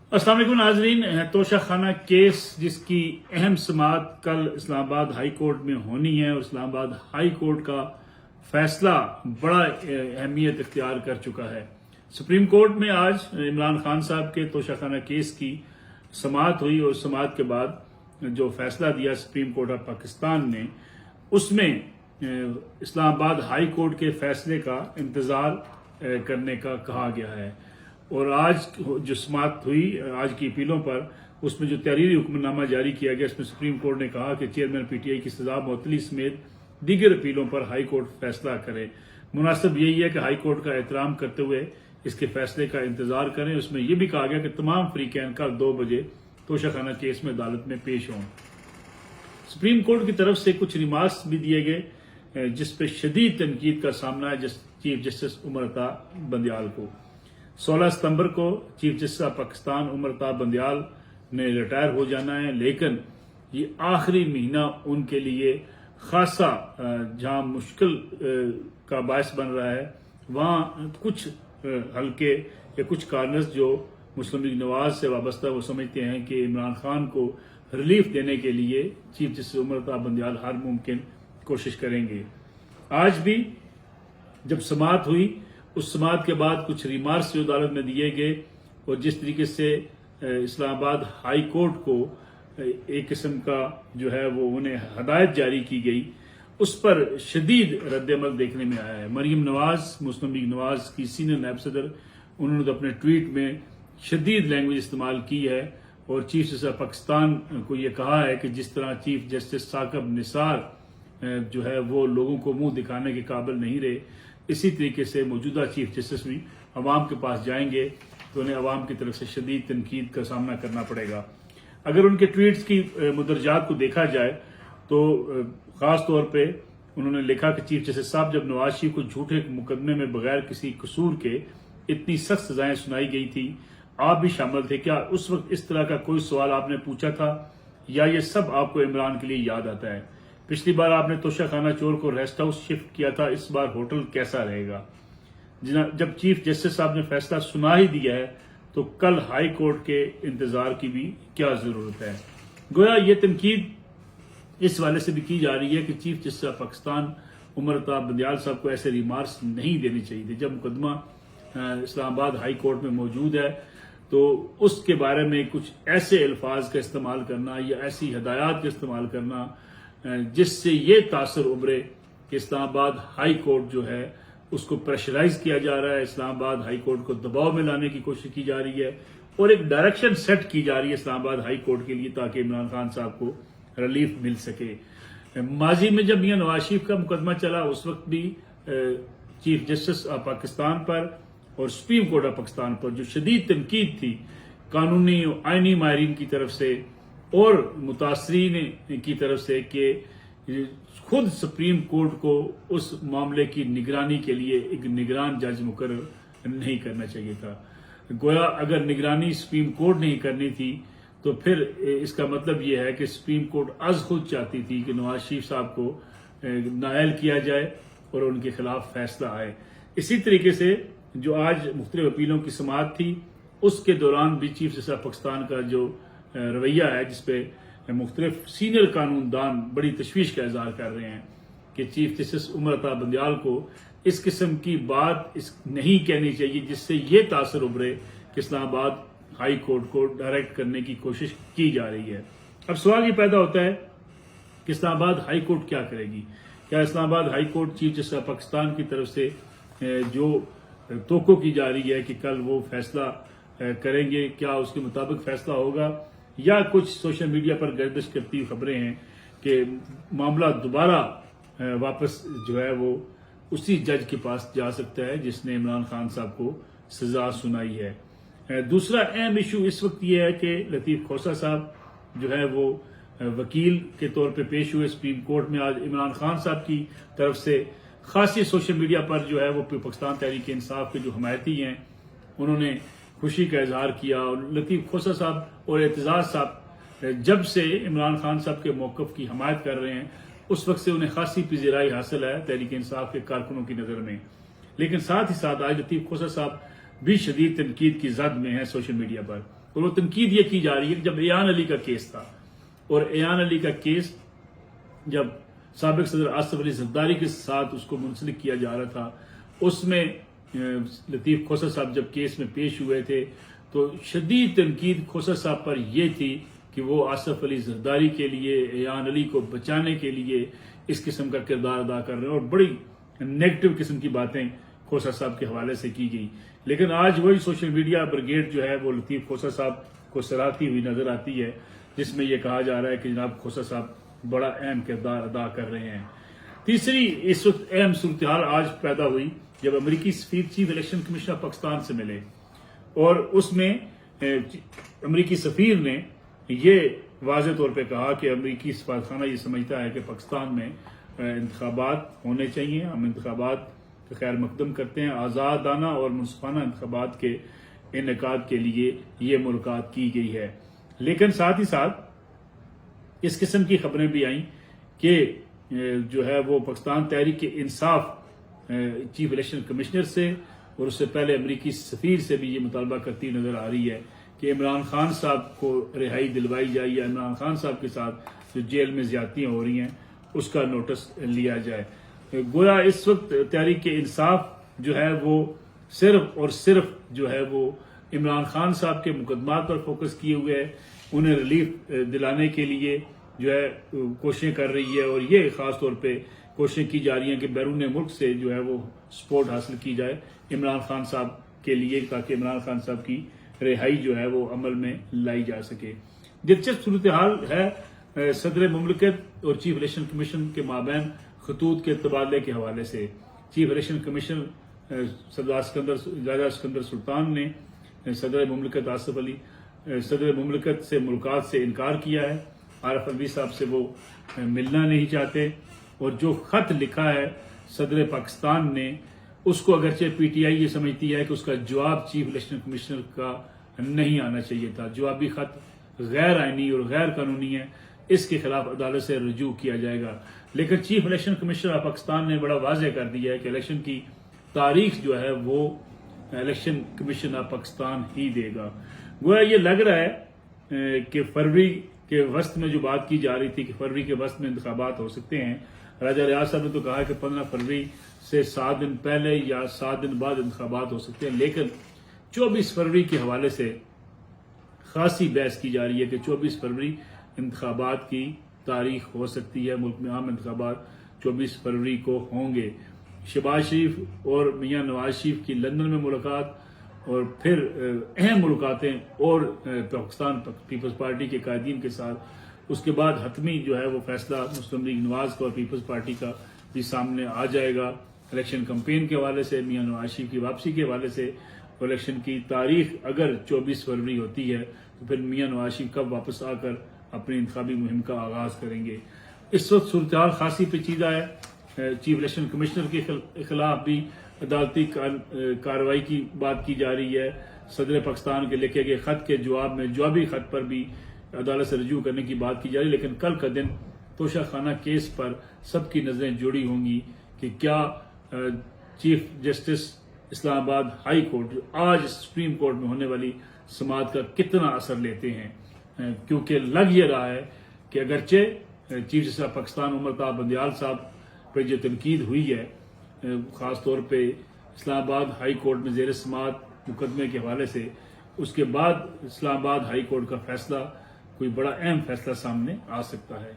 अस्सलाम वालेकुम नाजरीन। तोशा खाना केस जिसकी अहम समाअत कल इस्लामाबाद हाई कोर्ट में होनी है और इस्लामाबाद हाई कोर्ट का फैसला बड़ा अहमियत इख्तियार कर चुका है। सुप्रीम कोर्ट में आज इमरान खान साहब के तोशा खाना केस की समाअत हुई और समाअत के बाद जो फैसला दिया सुप्रीम कोर्ट ऑफ पाकिस्तान ने, उसमें इस्लामाबाद हाई कोर्ट के फैसले का इंतजार करने का कहा गया है। और आज जो समाअत हुई आज की अपीलों पर, उसमें जो तहरीरी हुक्मनामा जारी किया गया, इसमें सुप्रीम कोर्ट ने कहा कि चेयरमैन पीटीआई की सजा मुअत्तली समेत दीगर अपीलों पर हाई कोर्ट फैसला करे। मुनासिब यही है कि हाई कोर्ट का एहतराम करते हुए इसके फैसले का इंतजार करें। उसमें यह भी कहा गया कि तमाम फरीकैन कल 2 बजे तोशा खाना केस में अदालत में पेश हों। सुप्रीम कोर्ट की तरफ से कुछ रिमार्क्स भी दिए गए जिस पर शदीद तनकीद का सामना है चीफ जस्टिस उमर अता बंदयाल को। 16 सितंबर को chief justice of Pakistan Umar Ata Bandial ने रिटायर हो जाना है, लेकिन ये आखिरी महीना उनके लिए खासा जहां मुश्किल का बायस बन रहा है, वहां कुछ हल्के या कुछ कार्नर्स जो मुस्लिम लीग नवाज से वाबस्ता वो समझते हैं कि इमरान खान को रिलीफ देने के लिए चीफ जस्टिस उमर अता बंदयाल हर मुमकिन कोशिश करेंगे। आज भी जब समाअत हुई, उस समाअत के बाद कुछ रिमार्क्स जो अदालत में दिए गए और जिस तरीके से इस्लामाबाद हाई कोर्ट को एक किस्म का जो है वो उन्हें हदायत जारी की गई, उस पर शदीद रद्द-ए-अमल देखने में आया है। मरियम नवाज, मुस्लिम लीग नवाज की सीनियर नायब सदर, उन्होंने तो अपने ट्वीट में शदीद लैंग्वेज इस्तेमाल की है और चीफ जस्टिस ऑफ पाकिस्तान को ये कहा है कि जिस तरह चीफ जस्टिस साकिब निसार जो है वो लोगों को मुंह दिखाने के काबिल नहीं रहे, इसी तरीके से मौजूदा चीफ जस्टिस भी अवाम के पास जाएंगे तो उन्हें अवाम की तरफ से शदीद तनकीद का सामना करना पड़ेगा। अगर उनके ट्वीट्स की मुदरजात को देखा जाए तो खास तौर पे उन्होंने लिखा कि चीफ जस्टिस साहब, जब नवाज शरीफ को झूठे मुकदमे में बगैर किसी कसूर के इतनी सख्त सजाएं सुनाई गई थी, आप भी शामिल थे, क्या उस वक्त इस तरह का कोई सवाल आपने पूछा था या ये सब आपको इमरान के लिए याद आता है? पिछली बार आपने तोशा खाना चोर को रेस्ट हाउस शिफ्ट किया था, इस बार होटल कैसा रहेगा? जब चीफ जस्टिस साहब ने फैसला सुना ही दिया है तो कल हाई कोर्ट के इंतजार की भी क्या जरूरत है? गोया ये तनकीद इस वाले से भी की जा रही है कि chief justice of Pakistan Umar Ata Bandial साहब को ऐसे रिमार्क्स नहीं देने चाहिए थे। जब मुकदमा इस्लामाबाद हाई कोर्ट में मौजूद है तो उसके बारे में कुछ ऐसे अल्फाज का इस्तेमाल करना या ऐसी हदायत का इस्तेमाल करना जिससे ये तासर उभरे कि इस्लामाबाद हाई कोर्ट जो है उसको प्रेशराइज किया जा रहा है, इस्लामाबाद हाई कोर्ट को दबाव में लाने की कोशिश की जा रही है और एक डायरेक्शन सेट की जा रही है इस्लामाबाद हाई कोर्ट के लिए ताकि इमरान खान साहब को रिलीफ मिल सके। माजी में जब मियां नवाज शरीफ का मुकदमा चला, उस वक्त भी चीफ जस्टिस ऑफ पाकिस्तान पर और सुप्रीम कोर्ट ऑफ पाकिस्तान पर जो शदीद तनकीद थी कानूनी और आईनी माहिरीन की तरफ से और मुतासरीन की तरफ से कि खुद सुप्रीम कोर्ट को उस मामले की निगरानी के लिए एक निगरान जज मुकर्रर नहीं करना चाहिए था। गोया अगर निगरानी सुप्रीम कोर्ट नहीं करनी थी तो फिर इसका मतलब यह है कि सुप्रीम कोर्ट आज खुद चाहती थी कि नवाज शरीफ साहब को नाअहल किया जाए और उनके खिलाफ फैसला आए। इसी तरीके से जो आज मुख्तलिफ अपीलों की समाअत थी, उसके दौरान भी चीफ जस्टिस ऑफ पाकिस्तान का जो रवैया है, जिसपे मुख्तलिफ सीनियर कानूनदान बड़ी तशवीश का इजहार कर रहे हैं कि चीफ जस्टिस उमर अता बंदयाल को इस किस्म की बात नहीं कहनी चाहिए जिससे ये तासर उभरे कि इस्लामाबाद हाई कोर्ट को डायरेक्ट करने की कोशिश की जा रही है। अब सवाल ये पैदा होता है कि इस्लामाबाद हाई कोर्ट क्या करेगी? क्या Islamabad high court chief justice of Pakistan की तरफ से जो तोको की जा रही है कि कल वो फैसला करेंगे, क्या उसके मुताबिक फैसला होगा, या कुछ सोशल मीडिया पर गर्दिश करती हुई खबरें हैं कि मामला दोबारा वापस जो है वो उसी जज के पास जा सकता है जिसने इमरान खान साहब को सजा सुनाई है। दूसरा अहम इशू इस वक्त ये है कि लतीफ खोसा साहब जो है वो वकील के तौर पे पेश हुए सुप्रीम कोर्ट में। आज इमरान खान साहब की तरफ से खासी सोशल मीडिया पर जो है वो पाकिस्तान तहरीक इंसाफ के जो हमायती हैं उन्होंने खुशी का इजहार किया और लतीफ खोसा साहब और एतजाज साहब जब से इमरान खान साहब के मौक़िफ़ की हमायत कर रहे हैं उस वक्त से उन्हें खासी पजीराई हासिल है तहरीक इंसाफ के कारकुनों की नज़र में। लेकिन साथ ही साथ आज लतीफ खोसा साहब بھی شدید تنقید کی زد میں ہیں سوشل میڈیا پر، اور وہ تنقید یہ کی جا رہی ہے کہ جب ایان علی کا کیس تھا، اور ایان علی کا کیس جب سابق صدر آصف علی زرداری کے ساتھ اس کو منسلک کیا جا رہا تھا، اس میں لطیف کھوسر صاحب جب کیس میں پیش ہوئے تھے تو شدید تنقید کھوسر صاحب پر یہ تھی کہ وہ آصف علی زرداری کے لیے، ایان علی کو بچانے کے لیے اس قسم کا کردار ادا کر رہے ہیں، اور بڑی نیگیٹو قسم کی باتیں کھوسر صاحب کے حوالے سے کی گئی۔ لیکن آج وہی سوشل میڈیا بریگیڈ جو ہے وہ لطیف کھوسر صاحب کو سراہتی ہوئی نظر آتی ہے، جس میں یہ کہا جا رہا ہے کہ جناب کھوسر صاحب بڑا اہم کردار ادا کر رہے ہیں۔ تیسری اس وقت اہم صورتحال آج پیدا ہوئی جب امریکی سفیر چیف الیکشن کمشنر پاکستان سے ملے، اور اس میں امریکی سفیر نے یہ واضح طور پہ کہا کہ امریکی سفارتخانہ یہ سمجھتا ہے کہ پاکستان میں انتخابات ہونے چاہیے، ہم انتخابات کا خیر مقدم کرتے ہیں، آزادانہ اور منصفانہ انتخابات کے انعقاد کے لیے یہ ملاقات کی گئی ہے۔ لیکن ساتھ ہی ساتھ اس قسم کی خبریں بھی آئیں کہ جو ہے وہ Pakistan Tehreek Insaf chief election commissioner سے اور اس سے پہلے امریکی سفیر سے بھی یہ مطالبہ کرتی نظر آ رہی ہے کہ عمران خان صاحب کو رہائی دلوائی جائے، یا عمران خان صاحب کے ساتھ جو جیل میں زیادتیاں ہو رہی ہیں اس کا نوٹس لیا جائے۔ گویا اس وقت تحریک انصاف جو ہے وہ صرف اور صرف جو ہے وہ عمران خان صاحب کے مقدمات پر فوکس کیے ہوئے ہے، انہیں ریلیف دلانے کے لیے جو ہے کوششیں کر رہی ہے، اور یہ خاص طور پہ کوششیں کی جا رہی ہیں کہ بیرون ملک سے جو ہے وہ سپورٹ حاصل کی جائے عمران خان صاحب کے لیے، تاکہ عمران خان صاحب کی رہائی جو ہے وہ عمل میں لائی جا سکے۔ دلچسپ صورتحال ہے صدر مملکت اور چیف الیکشن کمیشن کے مابین خطوط کے تبادلے کے حوالے سے۔ چیف الیکشن کمیشنر راجہ اسکندر سلطان نے صدر مملکت آصف علی صدر مملکت سے ملاقات سے انکار کیا ہے، عارف الوی صاحب سے وہ ملنا نہیں چاہتے، اور جو خط لکھا ہے صدر پاکستان نے اس کو اگرچہ پی ٹی آئی یہ سمجھتی ہے کہ اس کا جواب چیف الیکشن کمشنر کا نہیں آنا چاہیے تھا، جوابی خط غیر آئینی اور غیر قانونی ہے، اس کے خلاف عدالت سے رجوع کیا جائے گا۔ لیکن chief election commissioner of Pakistan نے بڑا واضح کر دیا ہے کہ الیکشن کی تاریخ جو ہے وہ الیکشن کمیشن آف پاکستان ہی دے گا۔ گویا یہ لگ رہا ہے کہ فروری کے وسط میں جو بات کی جا رہی تھی کہ فروری کے وسط میں انتخابات ہو سکتے ہیں، راجہ ریاض صاحب نے تو کہا کہ 15 فروری سے 7 دن پہلے یا 7 دن بعد انتخابات ہو سکتے ہیں، لیکن 24 فروری کے حوالے سے خاصی بحث کی جا رہی ہے کہ 24 فروری انتخابات کی تاریخ ہو سکتی ہے، ملک میں عام انتخابات 24 فروری کو ہوں گے۔ شہباز شریف اور میاں نواز شریف کی لندن میں ملاقات، اور پھر اہم ملاقاتیں اور پاکستان پیپلز پارٹی کے قائدین کے ساتھ، اس کے بعد حتمی جو ہے وہ فیصلہ مسلم لیگ نواز کا اور پیپلز پارٹی کا بھی سامنے آ جائے گا الیکشن کمپین کے حوالے سے، میاں نواز شریف کی واپسی کے حوالے سے۔ الیکشن کی تاریخ اگر 24 فروری ہوتی ہے تو پھر میاں نواز شریف کب واپس آ کر اپنی انتخابی مہم کا آغاز کریں گے۔ اس وقت صورتحال خاصی پیچیدہ ہے، چیف الیکشن کمشنر کے خلاف بھی عدالتی کارروائی کی بات کی جا رہی ہے، صدر پاکستان کے لکھے گئے خط کے جواب میں جوابی خط پر بھی عدالت سے رجوع کرنے کی بات کی جا رہی ہے۔ لیکن کل کا دن توشہ خانہ کیس پر سب کی نظریں جڑی ہوں گی کہ کیا چیف جسٹس اسلام آباد ہائی کورٹ آج سپریم کورٹ میں ہونے والی سماعت کا کتنا اثر لیتے ہیں، کیونکہ لگ یہ رہا ہے کہ اگرچہ چیف جسٹس آف پاکستان عمر طاہر بندیال صاحب پہ جو تنقید ہوئی ہے، خاص طور پہ اسلام آباد ہائی کورٹ میں زیر سماعت مقدمے کے حوالے سے، اس کے بعد اسلام آباد ہائی کورٹ کا فیصلہ کوئی بڑا اہم فیصلہ سامنے آ سکتا ہے۔